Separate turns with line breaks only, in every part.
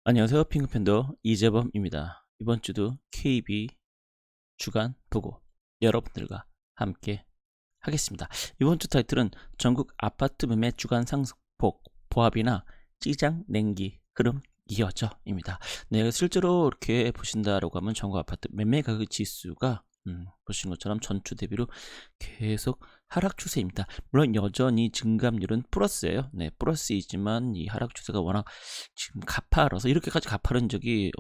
안녕하세요. 핑크팬더 이재범입니다. 이번 주도 KB 주간 보고 여러분들과 함께 하겠습니다. 이번 주 타이틀은 전국 아파트 매매 주간 상승폭 보합이나 시장 냉기 흐름 이어져입니다. 네, 실제로 이렇게 보신다라고 하면 전국 아파트 매매 가격 지수가 보신 것처럼 전주 대비로 계속 하락 추세입니다. 물론 여전히 증감률은 플러스예요. 네, 플러스이지만 이 하락 추세가 워낙 지금 가파라서 이렇게까지 가파른 적이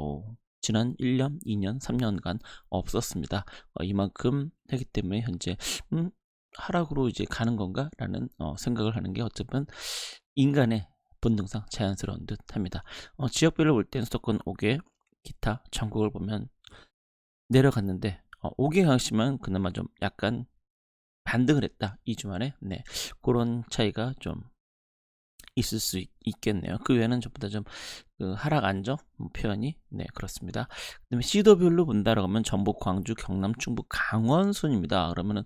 지난 1년, 2년, 3년간 없었습니다. 이만큼 하기 때문에 현재 하락으로 이제 가는 건가라는 생각을 하는 게 어쩌면 인간의 본능상 자연스러운 듯합니다. 지역별로 볼 땐 수도권 5개, 기타 전국을 보면 내려갔는데 5개 강시만 그나마 좀 약간 반등을 했다. 2주 만에. 네, 그런 차이가 좀 있을 수 있겠네요. 그 외에는 전부 다 좀 하락 안정 표현이 네 그렇습니다. 그다음에 시도별로 본다라고 하면 전북, 광주, 경남, 충북, 강원 순입니다. 그러면은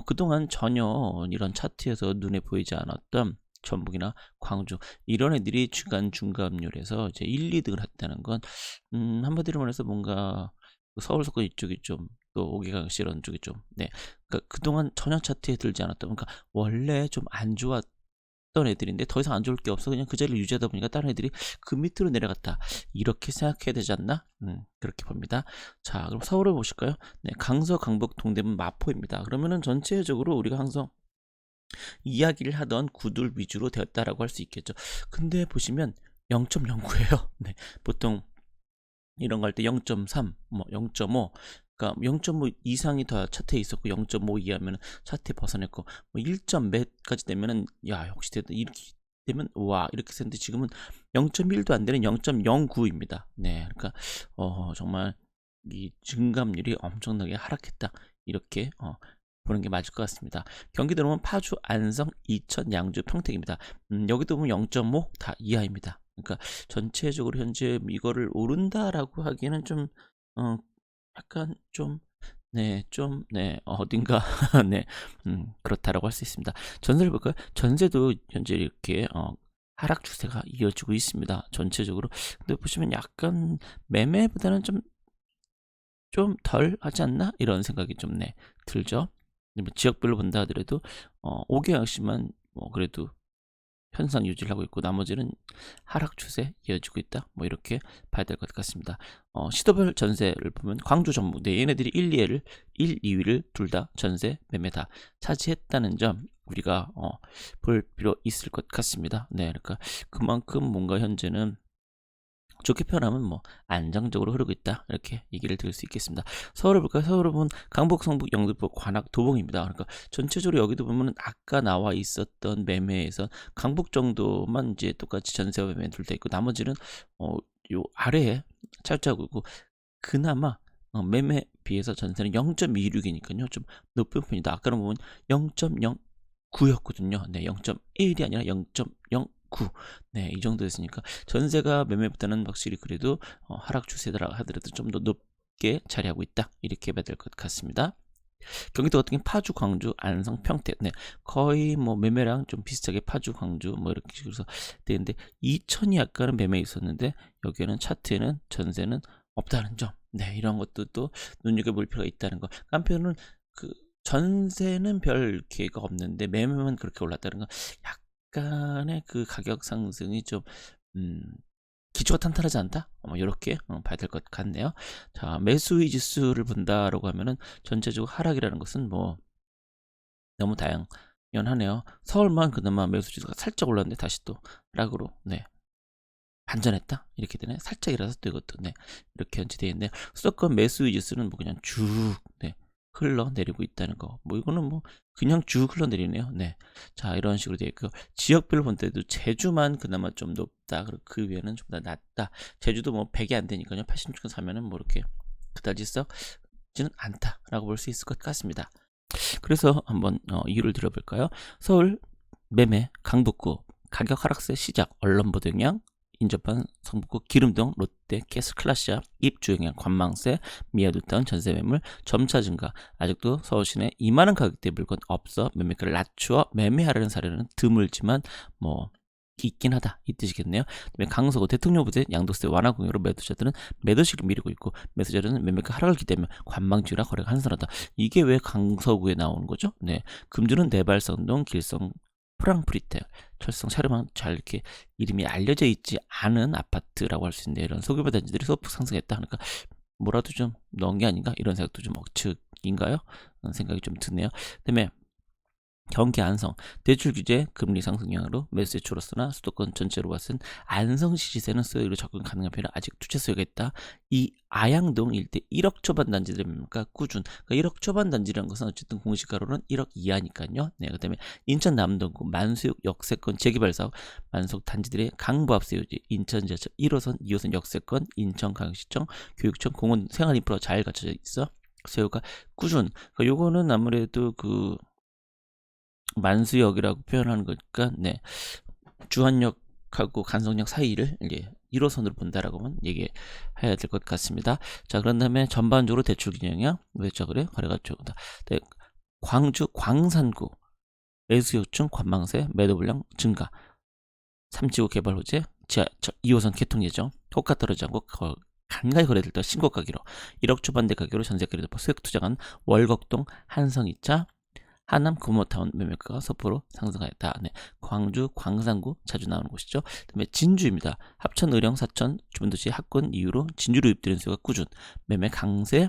그동안 전혀 이런 차트에서 눈에 보이지 않았던 전북이나 광주 이런 애들이 주간 중감률에서 이제 1, 2등을 했다는 건 한마디로 말해서 뭔가 서울 서권 이쪽이 좀 또 오기강시 이런 쪽이 좀 네 그러니까 그동안 전혀 차트에 들지 않았던 그러니까 원래 좀 안 좋았던 애들인데 더 이상 안 좋을 게 없어 그냥 그 자리를 유지하다 보니까 다른 애들이 그 밑으로 내려갔다 이렇게 생각해야 되지 않나 그렇게 봅니다. 자, 그럼 서울을 보실까요? 네, 강서, 강북, 동대문, 마포입니다. 그러면은 전체적으로 우리가 항상 이야기를 하던 구들 위주로 되었다라고 할 수 있겠죠. 근데 보시면 0.09예요. 네, 보통 이런 거 할 때 0.3, 뭐 0.5, 그러니까 0.5 이상이 더 차트에 있었고 0.5 이하면 차트에 벗어냈고 뭐 1점 몇까지 되면은 야 역시 됐다 이렇게 되면 와 이렇게 했는데 지금은 0.1도 안 되는 0.09입니다. 네, 그러니까 정말 이 증감률이 엄청나게 하락했다 이렇게 보는 게 맞을 것 같습니다. 경기도로 보면 파주, 안성, 이천, 양주, 평택입니다. 여기도 보면 0.5 다 이하입니다. 그러니까 전체적으로 현재 이거를 오른다라고 하기에는 좀 약간 좀 네, 좀, 네, 어딘가, 네, 그렇다라고 할 수 있습니다. 전세를 볼까요? 전세도 현재 이렇게, 하락 추세가 이어지고 있습니다. 전체적으로. 근데 보시면 약간 매매보다는 좀 덜 하지 않나? 이런 생각이 좀, 네, 들죠. 뭐 지역별로 본다 하더라도, 5개항씩만, 그래도 현상 유지를 하고 있고 나머지는 하락 추세 이어지고 있다. 뭐 이렇게 봐야 될 것 같습니다. 시도별 전세를 보면 광주, 전북 네 얘네들이 1, 2위를 둘 다 전세 매매 다 차지했다는 점 우리가 볼 필요 있을 것 같습니다. 네, 그러니까 그만큼 뭔가 현재는 좋게 표현하면 뭐 안정적으로 흐르고 있다 이렇게 얘기를 드릴 수 있겠습니다. 서울을 볼까요? 서울을 보면 강북, 성북, 영등포, 관악, 도봉입니다. 그러니까 전체적으로 여기도 보면 아까 나와 있었던 매매에서 강북 정도만 이제 똑같이 전세 매매 둘 다 있고 나머지는 요 아래에 찰자고 있고 그나마 매매 비해서 전세는 0.26이니까요 좀 높은 편이다. 아까는 보면 0.09였거든요. 네, 0.1이 아니라 0.09. 네, 이 정도였으니까 전세가 매매보다는 확실히 그래도 하락 추세더라 하더라도 좀 더 높게 자리하고 있다. 이렇게 봐야 될 것 같습니다. 경기도 같은 경우 파주, 광주, 안성, 평택, 네, 거의 뭐 매매랑 좀 비슷하게 파주, 광주 뭐 이렇게 식으로 되는데 이천이 약간은 매매 있었는데 여기에는 차트에는 전세는 없다는 점, 네, 이런 것도 또 눈여겨볼 필요가 있다는 거. 한편으로는 그 전세는 별 기회가 없는데 매매만 그렇게 올랐다는 건 약간의 그 가격 상승이 좀 기초가 탄탄하지 않다? 이렇게 봐야 될 것 같네요. 자, 매수의 지수를 본다라고 하면은 전체적으로 하락이라는 것은 뭐 너무 당연하네요. 서울만 그나마 매수 지수가 살짝 올랐는데 다시 또 하락으로 네 반전했다 이렇게 되네. 살짝이라서 또 이것도 네 이렇게 현재되어 있는데 수도권 매수의 지수는 뭐 그냥 쭉 네 흘러내리고 있다는 거. 뭐 이거는 뭐 그냥 쭉 흘러내리네요. 네. 자, 이런 식으로 되어 있고요. 지역별로 본 때도 제주만 그나마 좀 높다. 그리고 그 위에는 좀 더 낮다. 제주도 뭐 100이 안 되니까요. 86점 사면은 뭐 이렇게 그다지 썩지는 않다라고 볼 수 있을 것 같습니다. 그래서 한번 이유를 들어볼까요? 서울 매매 강북구 가격 하락세 시작 언론 보도 영향 인접한 성북구 기름동 롯데 캐슬 클라시아 입주 영향 관망세 미아두타운 전세 매물 점차 증가 아직도 서울시내 2만원 가격대 물건 없어 매매가를 낮추어 매매하려는 사례는 드물지만 뭐 있긴 하다 이 뜻이겠네요. 그다음에 강서구 대통령 부대 양도세 완화 공유로 매도자들은 매도시를 미루고 있고 매수자들은 매매가 하락을 기대하며 관망주라 거래가 한산하다. 이게 왜 강서구에 나오는 거죠? 네, 금주는 내발성동, 길성, 프랑프리테, 철성, 샤르망 잘 이렇게 이름이 알려져 있지 않은 아파트라고 할 수 있는데 이런 소규모 단지들이 소폭 상승했다 하니까 뭐라도 좀 넣은 게 아닌가 이런 생각도 좀 억측인가요? 생각이 좀 드네요. 그다음에 경기 안성 대출 규제 금리 상승 영향으로 매수세 줄었으나 수도권 전체로 봤을 때 안성시 시세는 수요일로 접근 가능한 편이라 아직 투자 수요가 있다. 이 아양동 일대 1억 초반 단지들입니까 꾸준. 그러니까 1억 초반 단지라는 것은 어쨌든 공시가로는 1억 이하니까요. 네, 그다음에 인천 남동구 만수역 역세권 재개발 사업 만속 단지들의 강부합세 유지 인천 지하철 1호선 2호선 역세권 인천광역시청 교육청 공원 생활인프라 잘 갖춰져 있어. 수요가 꾸준. 그러니까 요거는 아무래도 그 만수역이라고 표현하는 거니까 네, 주한역하고 간성역 사이를 이제 1호선으로 본다라고 하면 얘기해야 될 것 같습니다. 자, 그런 다음에 전반적으로 대출 기능이야 왜자 그래 거래가 좋다. 네, 광주 광산구 매수요청 관망세 매도 물량 증가 3지구 개발 호재 지하철 2호선 개통 예정 호가 떨어지지 않고 간간히 거래될 때 신고 가격으로 1억 초반대 가격으로 전세가를 덮어 수익 투자한 월곡동 한성 2차 하남 금호타운 매매가가 소폭으로 상승하였다. 네, 광주 광산구 자주 나오는 곳이죠. 그다음에 진주입니다. 합천, 의령, 사천 주변도시 합권 이후로 진주로 입들인 수요가 꾸준. 매매 강세,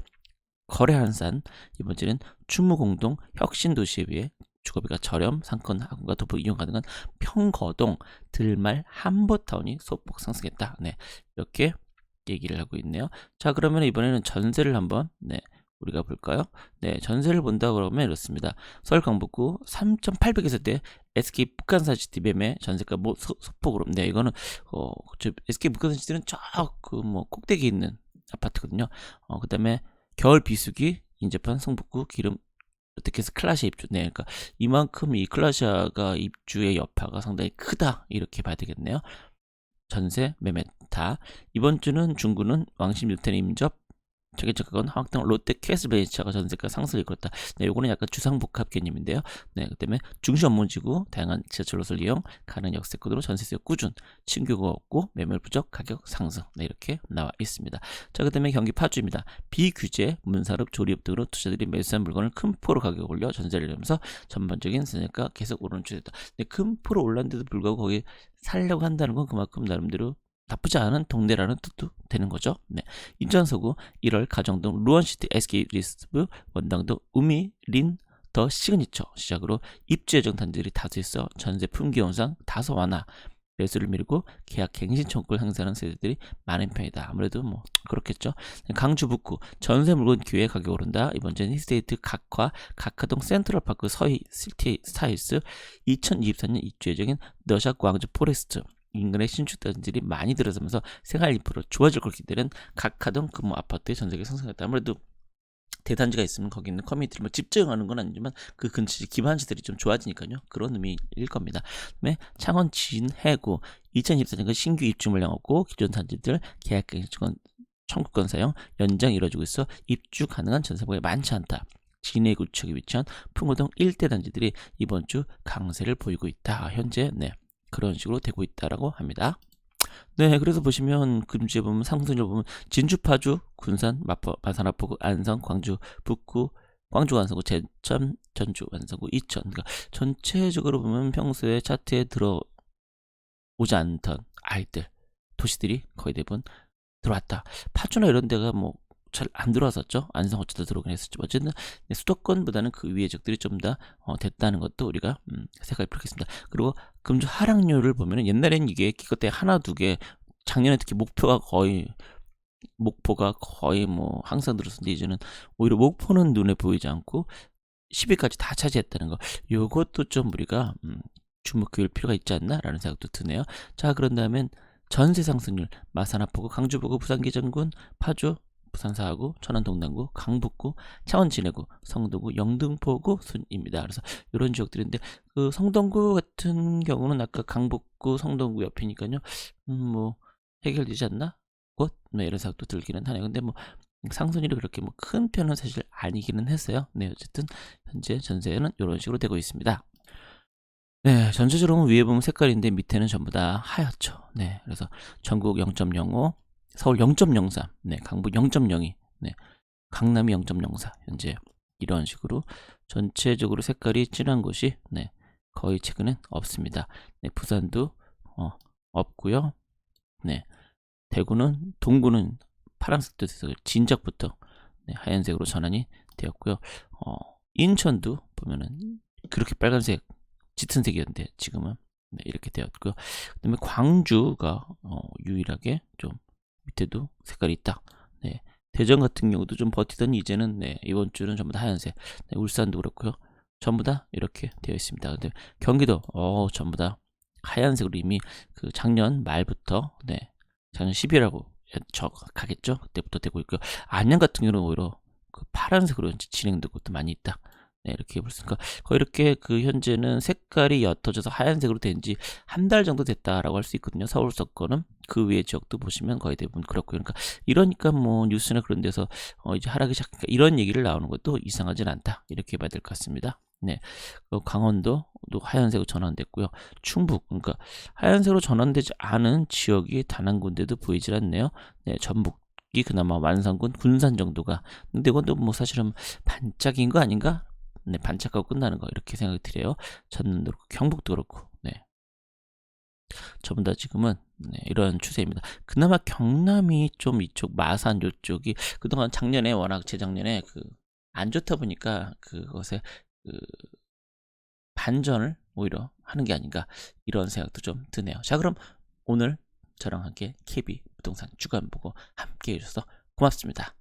거래 한산. 이번 주는 추무공동 혁신도시에 비해 주거비가 저렴, 상권 학원과 도보 이용 가능한 평거동, 들말, 한보타운이 소폭 상승했다. 네, 이렇게 얘기를 하고 있네요. 자, 그러면 이번에는 전세를 한번 우리가 볼까요? 네, 전세를 본다 그러면 이렇습니다. 서울 강북구 3,800에서 대 SK 북한사시티 매매 전세가 소폭으로. 네, 이거는 SK 북한사시티는 저 그 꼭대기 있는 아파트거든요. 그다음에 겨울 비수기 인접한 성북구 기름 어떻게 해서 클라시아 입주. 네, 그러니까 이만큼 이 클라시아가 입주의 여파가 상당히 크다 이렇게 봐야 되겠네요. 전세 매매 다. 이번 주는 중구는 왕십 뉴텐 임접 저기저건 화학동 롯데 캐슬베이차가 전세가 상승을 이끌었다. 네, 요거는 약간 주상복합 개념인데요. 네, 그 때문에 중시 업무지구 다양한 지하철 노선을 이용 가는 역세권으로 전세수요 꾸준, 신규가 없고 매물 부족, 가격 상승. 네, 이렇게 나와 있습니다. 자, 그 다음에 경기 파주입니다. 비규제, 문산업, 조리업 등으로 투자들이 매수한 물건을 큰 폭으로 가격 올려 전세를 내면서 전반적인 전세가 계속 오르는 추세다. 네, 큰 폭으로 올랐는데도 불구하고 거기 살려고 한다는 건 그만큼 나름대로 나쁘지 않은 동네라는 뜻도 되는 거죠. 네. 인천서구 1월 가정동 루원시티 SK 리스브 원당동 우미 린 더 시그니처 시작으로 입주 예정 단지들이 다수 있어 전세 품귀 현상 다소 완화 매수를 미루고 계약 갱신 청구를 행사하는 세대들이 많은 편이다. 아무래도 그렇겠죠. 강주 북구 전세 물건 기회 가격 오른다. 이번 주는 히스테이트 각화 각하동 센트럴파크 서희 시티 스타일스 2024년 입주 예정인 너샷 광주 포레스트 인근의 신축 단지들이 많이 들어서면서 생활 인프라 좋아질 걸 기대는 각하동 금호 아파트의 전세가 상승했다. 아무래도 대단지가 있으면 거기 있는 커뮤니티를 집중하는 건 아니지만 그 근처 기반시들이 좀 좋아지니까요. 그런 의미일 겁니다. 그다음에 창원 진해구 2024년간 신규 입주 물량 없고 기존 단지들 계약갱신 청구권 사용 연장 이루어지고 있어 입주 가능한 전세가가 많지 않다. 진해구청에 위치한 풍호동 일대 단지들이 이번 주 강세를 보이고 있다. 현재 그런 식으로 되고 있다라고 합니다. 네, 그래서 보시면 금주에 보면 상승률 보면 진주, 파주, 군산, 마산, 마포구, 안성, 광주, 북구, 광주 완성구, 제천, 전주 완성구, 이천. 그러니까 전체적으로 보면 평소에 차트에 들어오지 않던 아이들 도시들이 거의 대부분 들어왔다. 파주나 이런 데가 잘 안 들어왔었죠. 안성 어쩌다 들어오긴 했었죠. 어쨌든 수도권보다는 그 위의 적들이 좀 더 됐다는 것도 우리가 생각해 보겠습니다. 그리고 금주 하락률을 보면은 옛날엔 이게 기껏해 하나 두 개 작년에 특히 목포가 거의 항상 들었었는데 이제는 오히려 목포는 눈에 보이지 않고 10위까지 다 차지했다는 거. 요것도 좀 우리가 주목할 필요가 있지 않나라는 생각도 드네요. 자, 그런 다음엔 전세 상승률 마산 하포구 강주 북구 부산 기장군 파주 부산 사하구, 천안 동남구, 강북구, 창원 진해구, 성동구, 영등포구 순입니다. 그래서 이런 지역들인데 그 성동구 같은 경우는 아까 강북구, 성동구 옆이니까요. 해결되지 않나? 곧 이런 생각도 들기는 하네요. 근데 상승률이 그렇게 큰 편은 사실 아니기는 했어요. 네, 어쨌든 현재 전세는 이런 식으로 되고 있습니다. 네, 전체적으로 위에 보면 색깔인데 밑에는 전부 다 하얗죠. 네, 그래서 전국 0.05, 서울 0.03, 네, 강북 0.02, 네, 강남이 0.04. 현재 이런 식으로 전체적으로 색깔이 진한 곳이 네, 거의 최근엔 없습니다. 네, 부산도 없고요. 네, 대구는 동구는 파란색도 돼서 진작부터 네, 하얀색으로 전환이 되었고요. 인천도 보면은 그렇게 빨간색 짙은 색이었는데 지금은 네, 이렇게 되었고요. 그다음에 광주가 유일하게 좀 밑에도 색깔이 있다. 네, 대전 같은 경우도 좀 버티더니 이제는 네, 이번 주는 전부 다 하얀색. 네, 울산도 그렇고요. 전부 다 이렇게 되어 있습니다. 근데 경기도 전부 다 하얀색으로 이미 그 작년 말부터 네, 작년 10일하고 가겠죠. 그때부터 되고 있고요. 안양 같은 경우는 오히려 그 파란색으로 진행된 것도 많이 있다. 네, 이렇게 볼 수 있으니까 거의 이렇게 그 현재는 색깔이 옅어져서 하얀색으로 된 지 한 달 정도 됐다라고 할 수 있거든요. 서울 서권은 그 외의 지역도 보시면 거의 대부분 그렇고요. 그러니까 이러니까 뭐 뉴스나 그런 데서 이제 하락이 시작하니까 이런 얘기를 나오는 것도 이상하진 않다. 이렇게 봐야 될 것 같습니다. 네, 강원도도 하얀색으로 전환됐고요. 충북 그러니까 하얀색으로 전환되지 않은 지역이 단 한 군데도 보이질 않네요. 네, 전북이 그나마 완산군 군산 정도가 근데 이것도 뭐 사실은 반짝인 거 아닌가? 네, 반짝하고 끝나는 거 이렇게 생각이 들어요. 전남도 그렇고 경북도 그렇고 네, 전부 다 지금은 네, 이런 추세입니다. 그나마 경남이 좀 이쪽 마산 요쪽이 그동안 작년에 워낙 재작년에 그 안 좋다 보니까 그것에 그 반전을 오히려 하는 게 아닌가 이런 생각도 좀 드네요. 자, 그럼 오늘 저랑 함께 KB 부동산 주간 보고 함께 해주셔서 고맙습니다.